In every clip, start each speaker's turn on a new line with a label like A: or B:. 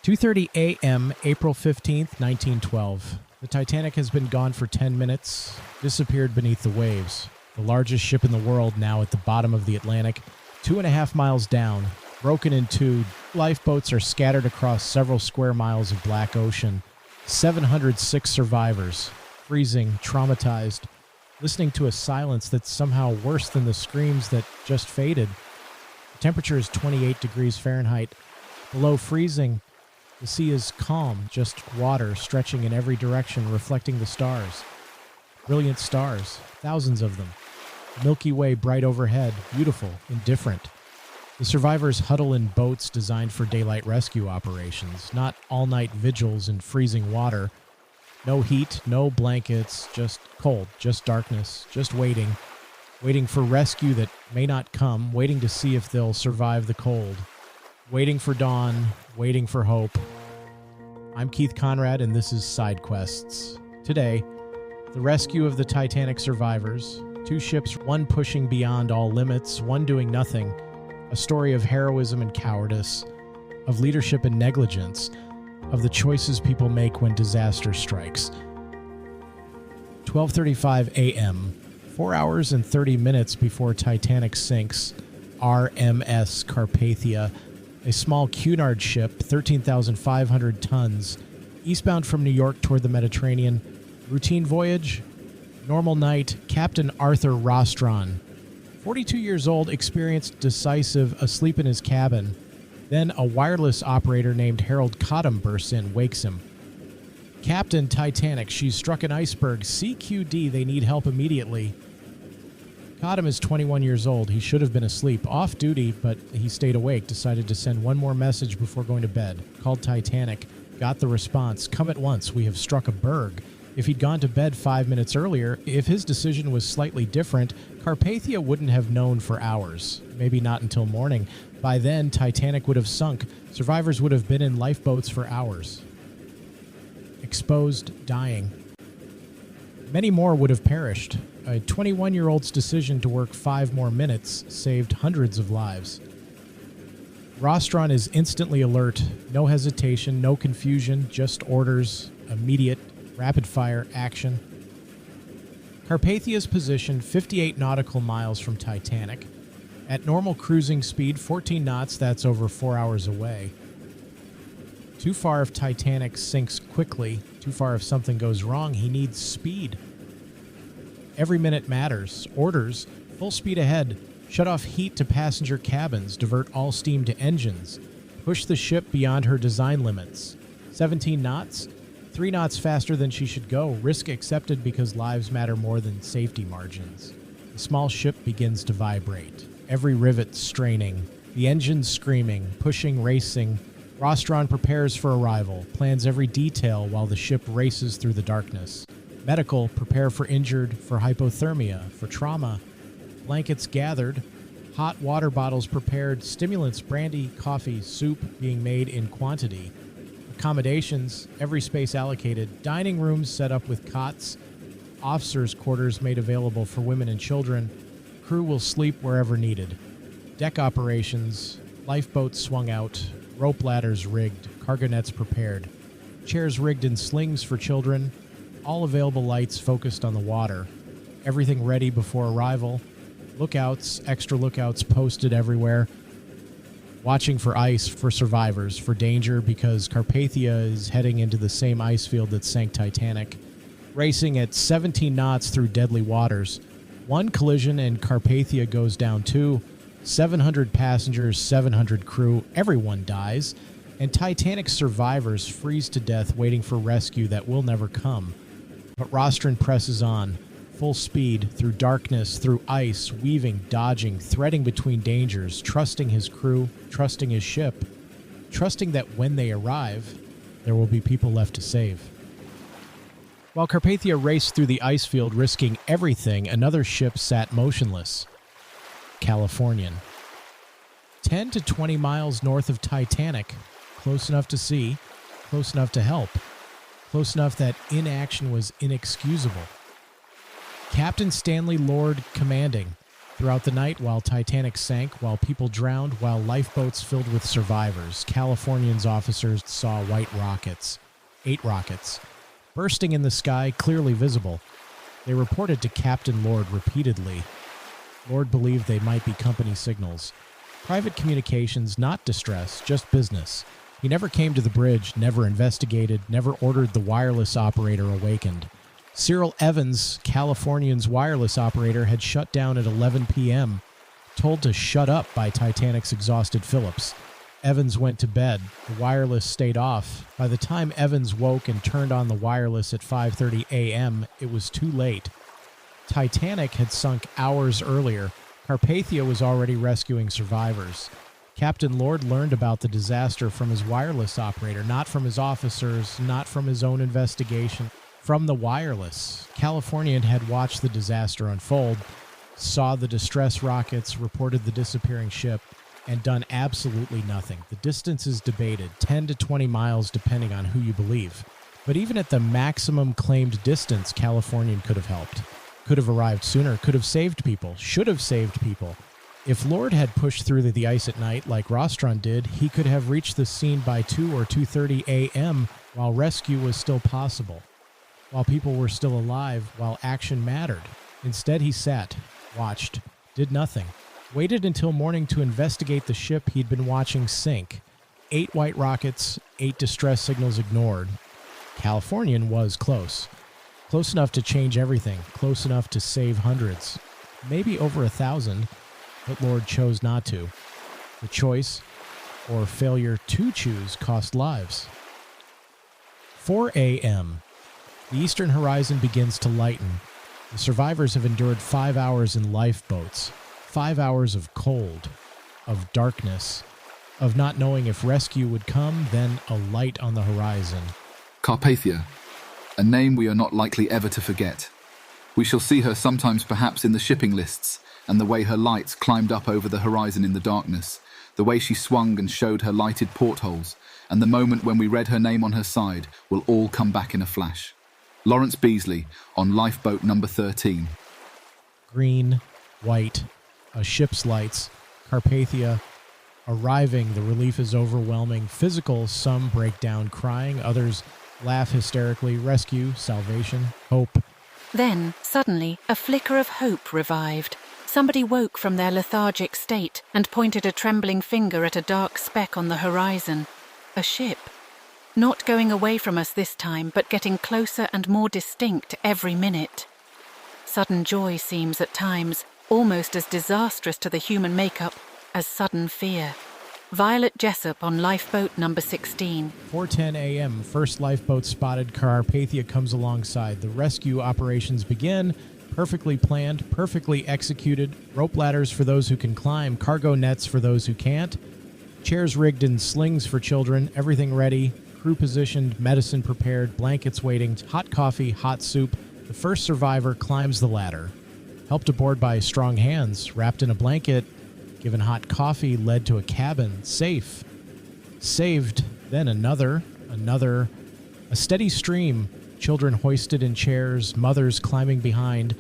A: 2:30 a.m., April 15th, 1912. The Titanic has been gone for 10 minutes, disappeared beneath the waves. The largest ship in the world now at the bottom of the Atlantic, 2.5 miles down, broken in two. Lifeboats are scattered across several square miles of black ocean. 706 survivors, freezing, traumatized, listening to a silence that's somehow worse than the screams that just faded. The temperature is 28 degrees Fahrenheit. Below freezing, the sea is calm, just water stretching in every direction, reflecting the stars. Brilliant stars, thousands of them. The Milky Way bright overhead, beautiful, indifferent. The survivors huddle in boats designed for daylight rescue operations, not all-night vigils in freezing water. No heat, no blankets, just cold, just darkness, just waiting. Waiting for rescue that may not come, waiting to see if they'll survive the cold. Waiting for dawn, waiting for hope. I'm Keith Conrad, and this is Sidequests. Today, the rescue of the Titanic survivors. Two ships, one pushing beyond all limits, one doing nothing. A story of heroism and cowardice, of leadership and negligence, of the choices people make when disaster strikes. 12:35 a.m., 4 hours and 30 minutes before Titanic sinks, RMS Carpathia, a small Cunard ship, 13,500 tons, eastbound from New York toward the Mediterranean. Routine voyage, normal night, Captain Arthur Rostron, 42 years old, experienced, decisive, asleep in his cabin. Then a wireless operator named Harold Cottam bursts in, wakes him. Captain, Titanic, she's struck an iceberg. CQD, they need help immediately. Cottam is 21 years old. He should have been asleep, off duty, but he stayed awake, decided to send one more message before going to bed. Called Titanic, got the response, come at once, we have struck a berg. If he'd gone to bed 5 minutes earlier, if his decision was slightly different, Carpathia wouldn't have known for hours, maybe not until morning. By then, Titanic would have sunk. Survivors would have been in lifeboats for hours. Exposed, dying. Many more would have perished. A 21-year-old's decision to work 5 more minutes saved hundreds of lives. Rostron is instantly alert. No hesitation, no confusion, just orders, immediate, rapid-fire action. Carpathia's position 58 nautical miles from Titanic. At normal cruising speed, 14 knots, that's over 4 hours away. Too far if Titanic sinks quickly. Too far if something goes wrong. He needs speed. Every minute matters. Orders, full speed ahead. Shut off heat to passenger cabins. Divert all steam to engines. Push the ship beyond her design limits. 17 knots? 3 knots faster than she should go. Risk accepted because lives matter more than safety margins. The small ship begins to vibrate. Every rivet straining. The engines screaming, pushing, racing. Rostron prepares for arrival, plans every detail while the ship races through the darkness. Medical, prepare for injured, for hypothermia, for trauma. Blankets gathered, hot water bottles prepared, stimulants, brandy, coffee, soup being made in quantity. Accommodations, every space allocated. Dining rooms set up with cots. Officers' quarters made available for women and children. Crew will sleep wherever needed. Deck operations, lifeboats swung out, rope ladders rigged, cargo nets prepared. Chairs rigged in slings for children. All available lights focused on the water. Everything ready before arrival. Lookouts, extra lookouts posted everywhere. Watching for ice, for survivors, for danger, because Carpathia is heading into the same ice field that sank Titanic. Racing at 17 knots through deadly waters. One collision and Carpathia goes down too. 700 passengers, 700 crew. Everyone dies. And Titanic survivors freeze to death waiting for rescue that will never come. But Rostron presses on, full speed, through darkness, through ice, weaving, dodging, threading between dangers, trusting his crew, trusting his ship, trusting that when they arrive, there will be people left to save. While Carpathia raced through the ice field risking everything, another ship sat motionless. Californian. 10 to 20 miles north of Titanic, close enough to see, close enough to help. Close enough that inaction was inexcusable. Captain Stanley Lord commanding. Throughout the night, while Titanic sank, while people drowned, while lifeboats filled with survivors, Californians officers saw white rockets, 8 rockets, bursting in the sky, clearly visible. They reported to Captain Lord repeatedly. Lord believed they might be company signals. Private communications, not distress, just business. He never came to the bridge, never investigated, never ordered the wireless operator awakened. Cyril Evans, Californian's wireless operator, had shut down at 11 p.m., told to shut up by Titanic's exhausted Phillips. Evans went to bed. The wireless stayed off. By the time Evans woke and turned on the wireless at 5:30 a.m., it was too late. Titanic had sunk hours earlier. Carpathia was already rescuing survivors. Captain Lord learned about the disaster from his wireless operator, not from his officers, not from his own investigation, from the wireless. Californian had watched the disaster unfold, saw the distress rockets, reported the disappearing ship, and done absolutely nothing. The distance is debated, 10 to 20 miles depending on who you believe. But even at the maximum claimed distance, Californian could have helped. Could have arrived sooner, could have saved people, should have saved people. If Lord had pushed through the ice at night like Rostron did, he could have reached the scene by 2 or 2:30 a.m. while rescue was still possible, while people were still alive, while action mattered. Instead, he sat, watched, did nothing, waited until morning to investigate the ship he'd been watching sink. 8 white rockets, 8 distress signals ignored. Californian was close. Close enough to change everything, close enough to save hundreds, maybe over 1,000, but Lord chose not to. The choice, or failure to choose, cost lives. 4 a.m. The eastern horizon begins to lighten. The survivors have endured 5 hours in lifeboats, 5 hours of cold, of darkness, of not knowing if rescue would come, then a light on the horizon.
B: Carpathia, a name we are not likely ever to forget. We shall see her sometimes perhaps in the shipping lists, and the way her lights climbed up over the horizon in the darkness, the way she swung and showed her lighted portholes, and the moment when we read her name on her side will all come back in a flash. Lawrence Beasley on lifeboat number 13.
A: Green, white, a ship's lights, Carpathia. Arriving, the relief is overwhelming. Physical, some break down crying, others laugh hysterically. Rescue, salvation, hope.
C: Then, suddenly, a flicker of hope revived. Somebody woke from their lethargic state and pointed a trembling finger at a dark speck on the horizon. A ship. Not going away from us this time, but getting closer and more distinct every minute. Sudden joy seems at times almost as disastrous to the human makeup as sudden fear. Violet Jessup on lifeboat number 16.
A: 4:10 a.m. First lifeboat spotted. Carpathia comes alongside. The rescue operations begin. Perfectly planned, perfectly executed. Rope ladders for those who can climb. Cargo nets for those who can't. Chairs rigged in slings for children. Everything ready. Crew positioned. Medicine prepared. Blankets waiting. Hot coffee. Hot soup. The first survivor climbs the ladder. Helped aboard by strong hands. Wrapped in a blanket. Given hot coffee, led to a cabin, safe. Saved, then another, a steady stream, children hoisted in chairs, mothers climbing behind,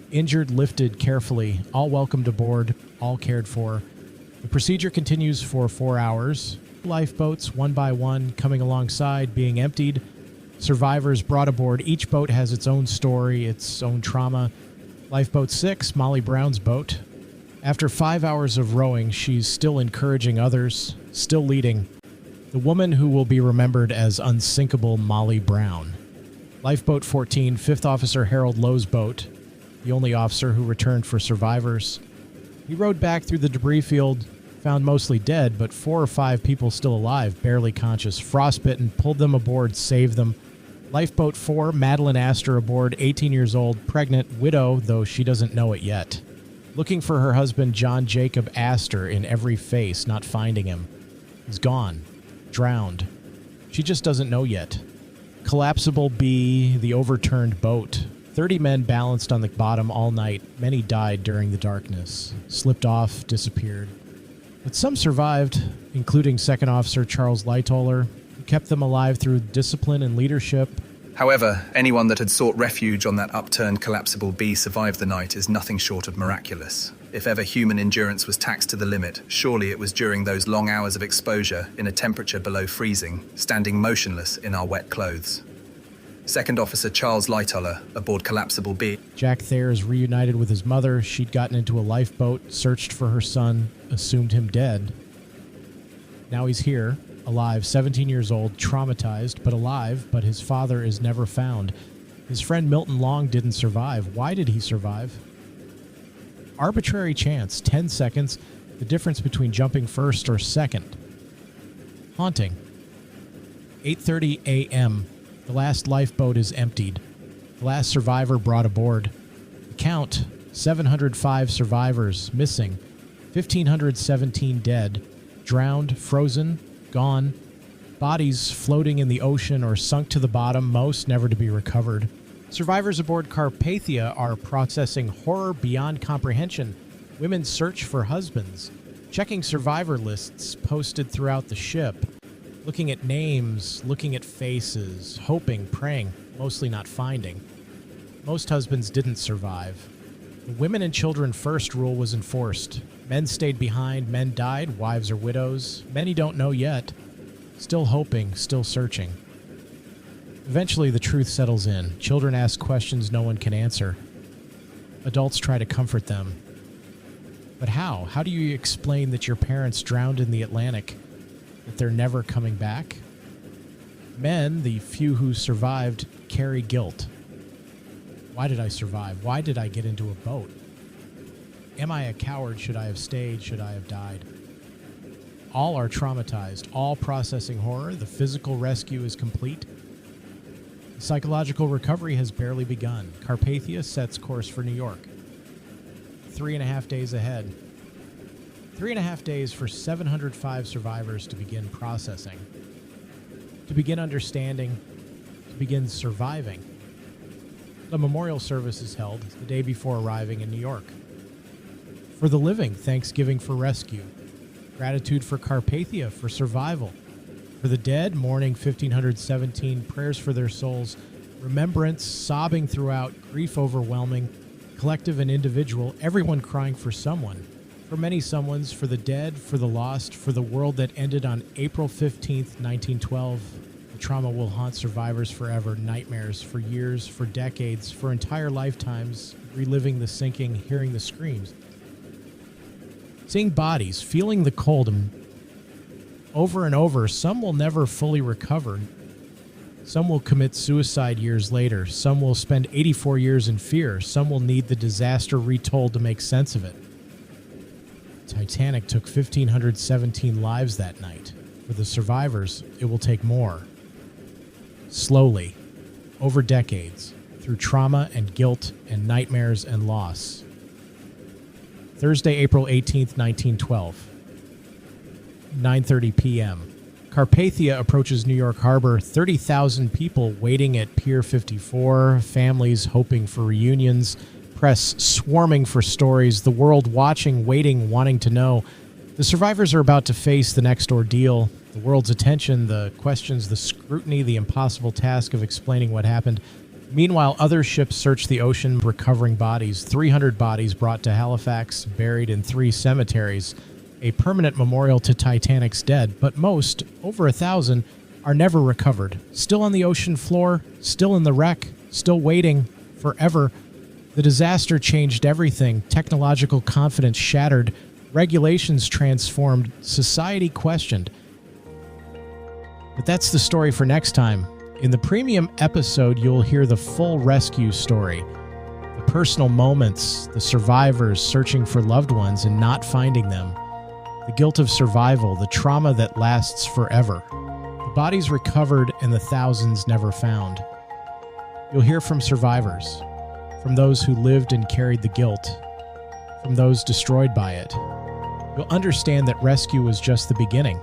A: injured lifted carefully, all welcomed aboard, all cared for. The procedure continues for 4 hours. Lifeboats, one by one, coming alongside, being emptied. Survivors brought aboard. Each boat has its own story, its own trauma. Lifeboat 6, Molly Brown's boat. After 5 hours of rowing, she's still encouraging others, still leading. The woman who will be remembered as unsinkable Molly Brown. Lifeboat 14, 5th Officer Harold Lowe's boat, the only officer who returned for survivors. He rowed back through the debris field, found mostly dead, but 4 or 5 people still alive, barely conscious, frostbitten, pulled them aboard, saved them. Lifeboat 4, Madeline Astor aboard, 18 years old, pregnant, widow, though she doesn't know it yet. Looking for her husband, John Jacob Astor, in every face, not finding him. He's gone. Drowned. She just doesn't know yet. Collapsible B, the overturned boat. 30 men balanced on the bottom all night. Many died during the darkness. Slipped off, disappeared. But some survived, including Second Officer Charles Lightoller, who kept them alive through discipline and leadership.
D: However, anyone that had sought refuge on that upturned collapsible B survived the night is nothing short of miraculous. If ever human endurance was taxed to the limit, surely it was during those long hours of exposure in a temperature below freezing, standing motionless in our wet clothes. Second Officer Charles Lightoller, aboard collapsible B.
A: Jack Thayer is reunited with his mother. She'd gotten into a lifeboat, searched for her son, assumed him dead. Now he's here, alive, 17 years old, traumatized, but alive, but his father is never found. His friend Milton Long didn't survive. Why did he survive? Arbitrary chance, 10 seconds, the difference between jumping first or second. Haunting. 8:30 a.m. The last lifeboat is emptied. The last survivor brought aboard. The count, 705 survivors, missing, 1,517 dead, drowned, frozen, gone, bodies floating in the ocean or sunk to the bottom, most never to be recovered. Survivors aboard Carpathia are processing horror beyond comprehension. Women search for husbands, checking survivor lists posted throughout the ship, looking at names, looking at faces, hoping, praying, mostly not finding. Most husbands didn't survive. The women and children first rule was enforced. Men stayed behind, men died, wives or widows. Many don't know yet. Still hoping, still searching. Eventually, the truth settles in. Children ask questions no one can answer. Adults try to comfort them. But how? How do you explain that your parents drowned in the Atlantic? That they're never coming back? Men, the few who survived, carry guilt. Why did I survive? Why did I get into a boat? Am I a coward? Should I have stayed? Should I have died? All are traumatized, all processing horror. The physical rescue is complete. The psychological recovery has barely begun. Carpathia sets course for New York. 3.5 days ahead. 3.5 days for 705 survivors to begin processing, to begin understanding, to begin surviving. The memorial service is held the day before arriving in New York. For the living, thanksgiving for rescue. Gratitude for Carpathia for survival. For the dead, mourning 1,517, prayers for their souls, remembrance, sobbing throughout, grief overwhelming, collective and individual, everyone crying for someone. For many someones, for the dead, for the lost, for the world that ended on April 15th, 1912. The trauma will haunt survivors forever, nightmares for years, for decades, for entire lifetimes, reliving the sinking, hearing the screams. Seeing bodies, feeling the cold, and over and over, some will never fully recover. Some will commit suicide years later. Some will spend 84 years in fear. Some will need the disaster retold to make sense of it. Titanic took 1,517 lives that night. For the survivors, it will take more. Slowly, over decades, through trauma and guilt and nightmares and loss. Thursday, April 18th, 1912. 9:30 p.m. Carpathia approaches New York Harbor. 30,000 people waiting at Pier 54, families hoping for reunions, press swarming for stories, the world watching, waiting, wanting to know. The survivors are about to face the next ordeal, the world's attention, the questions, the scrutiny, the impossible task of explaining what happened. Meanwhile, other ships search the ocean, recovering bodies. 300 bodies brought to Halifax, buried in 3 cemeteries. A permanent memorial to Titanic's dead, but most, over 1,000, are never recovered. Still on the ocean floor, still in the wreck, still waiting, forever. The disaster changed everything. Technological confidence shattered. Regulations transformed. Society questioned. But that's the story for next time. In the premium episode, you'll hear the full rescue story. The personal moments, the survivors searching for loved ones and not finding them. The guilt of survival, the trauma that lasts forever. The bodies recovered and the thousands never found. You'll hear from survivors, from those who lived and carried the guilt, from those destroyed by it. You'll understand that rescue was just the beginning.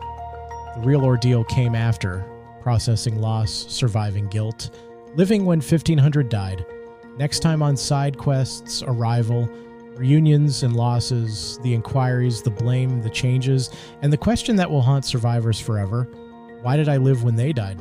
A: The real ordeal came after, processing loss, surviving guilt, living when 1,500 died. Next time on Sidequests, Arrival, reunions and losses, the inquiries, the blame, the changes, and the question that will haunt survivors forever: why did I live when they died?